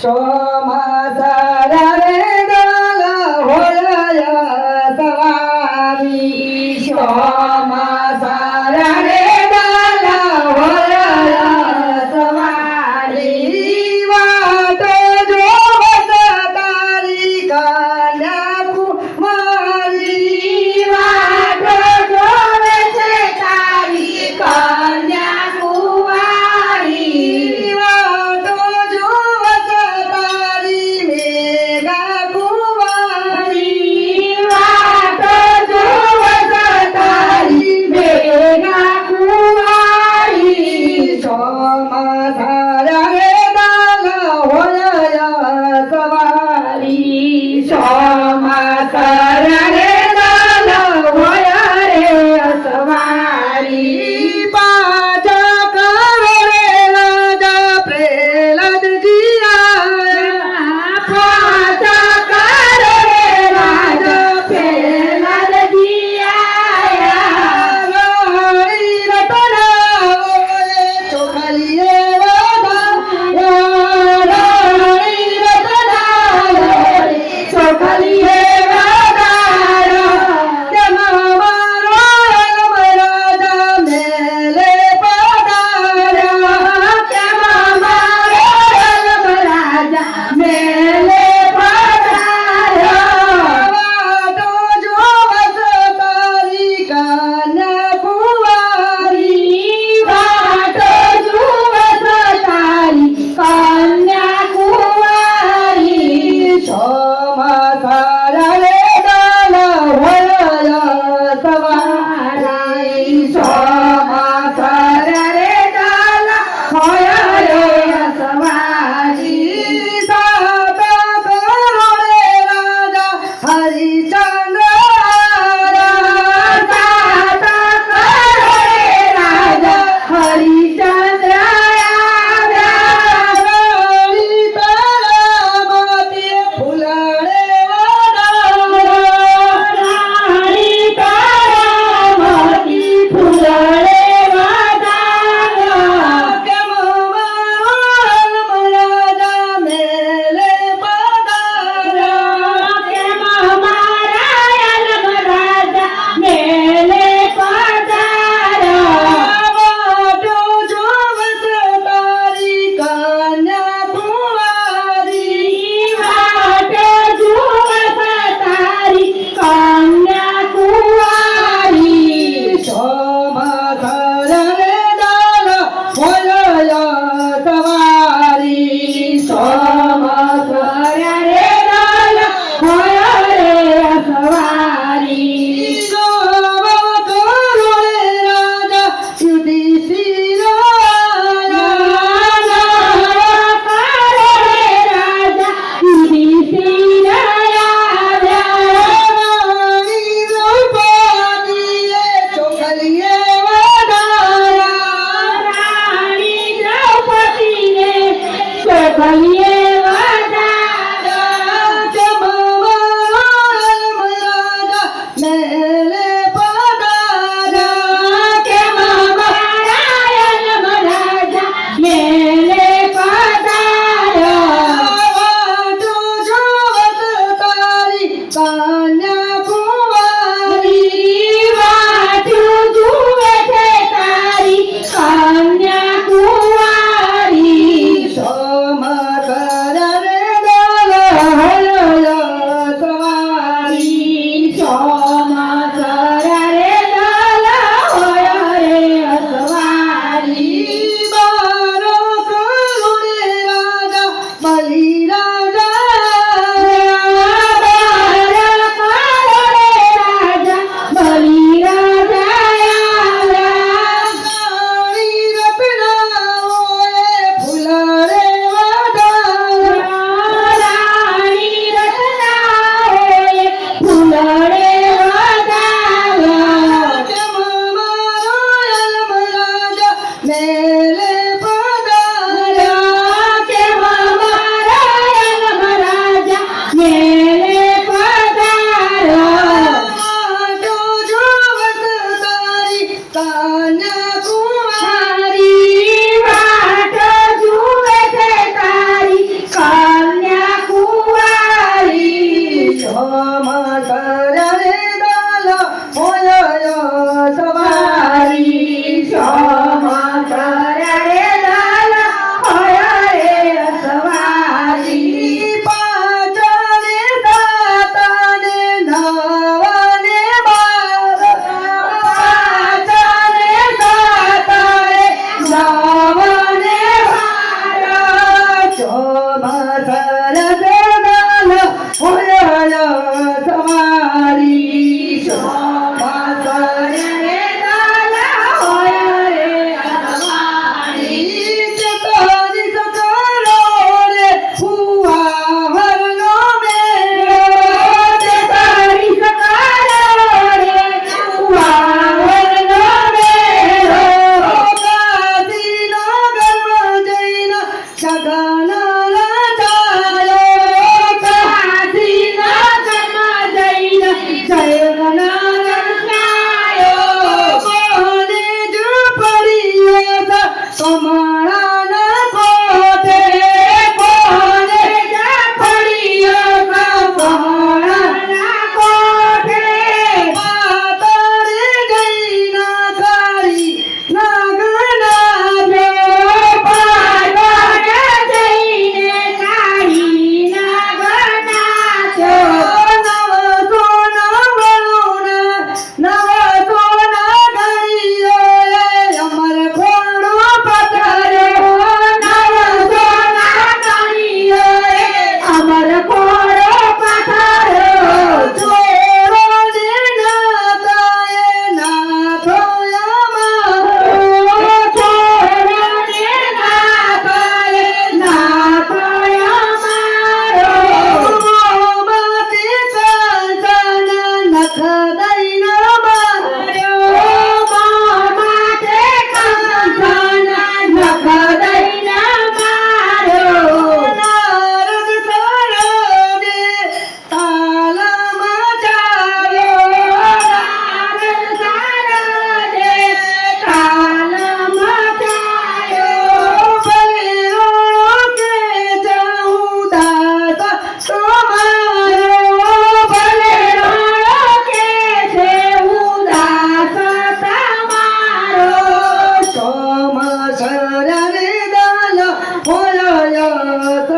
સોમાસારા રે દલ હોય સવારી સોમાસારા રે દલ હોય સવારી વાતો જોવત તારી કન્યાકુમારી વાતો જોવે છે તારી કન્યાકુમારી વાતો જોવત તારી મેઘા કુમારી વાતો જોવત તારી મેઘા કુમારી સોમાસારા રે દલ હોય સવારી સોમાસારા રે દલ હોય રે સવારી પાછા કરો રે રાજા પ્રહલાદજી આયા પાછા કરો રે રાજા પ્રહલાદજી આયા રાણી રતનાવો ચોખલીએ વાદા રાણી રતનાવો ચોખલીએ વાદા તેમાં મારો રાજા મેલે પધાર્યા તેમાં મારો રાજા મેલે પધાર્યા વાતો જોવત તારી કન્યાકુમારી વાતો જોવત તારી કન્યાકુમારી સોમાસારા રે દલ હોય સવારી સોમાસારા રે દલ હોય રે સવારી સાત કરો રે રાજા હરિચંદ્ર સાત કરો રે રાજા હરિચંદ્ર રાણી તારામતી ફૂલડે રાણી તારામતી ફૂલડે વાદા કેમ મારો રાજા મેલે પધાર્યા કેમ મારા રાજા મેલે પધાર્યા વાતો જોવત તારી કન્યાકુમારી વાતો જોવત તારી કન્યાકુમારી સોમાસારા રે દલ હોય સવારી સોમાસારા રે દલ હોય રે સવારી ગોવા કરો રે રાજા યુધિષ્ઠિર કન્યાકુમારી વાતો જુએ છે તારી કન્યાકુમારી સોમાસારા રવિદાસ હોયા